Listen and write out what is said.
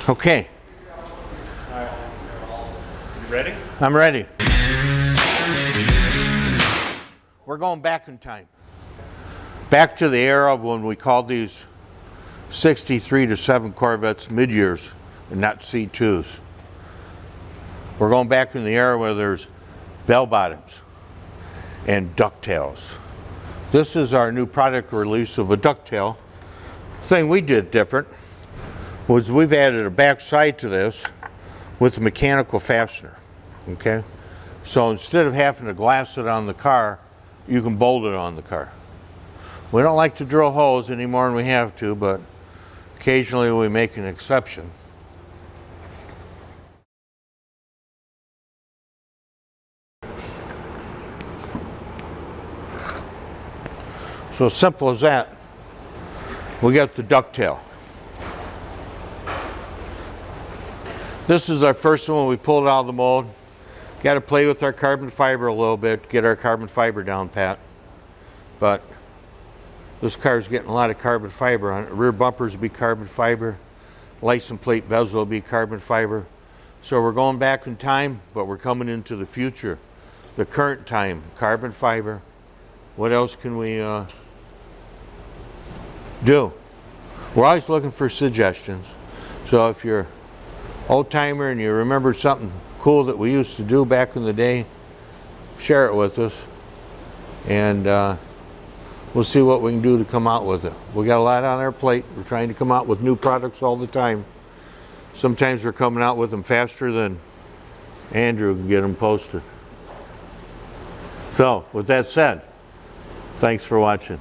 Okay. All right. You ready? I'm ready. We're going back in time. Back to the era of when we called these 63 to 7 Corvettes mid-years and not C2s. We're going back in the era where there's bell bottoms and ducktails. This is our new product release of a ducktail. The thing we did different was we've added a back side to this with a mechanical fastener, okay? So instead of having to glass it on the car, you can bolt it on the car. We don't like to drill holes any more than we have to, but occasionally we make an exception. So simple as that. We got the ducktail. This is our first one. We pulled it out of the mold. Got to play with our carbon fiber a little bit, get our carbon fiber down pat. But this car's getting a lot of carbon fiber on it. Rear bumpers will be carbon fiber. License plate bezel will be carbon fiber. So we're going back in time, but we're coming into the future. The current time, carbon fiber. What else can we do? We're always looking for suggestions. So if you're old timer and you remember something cool that we used to do back in the day, share it with us, and we'll see what we can do to come out with it. We got a lot on our plate. We're trying to come out with new products all the time. Sometimes we're coming out with them faster than Andrew can get them posted. So with that said, thanks for watching.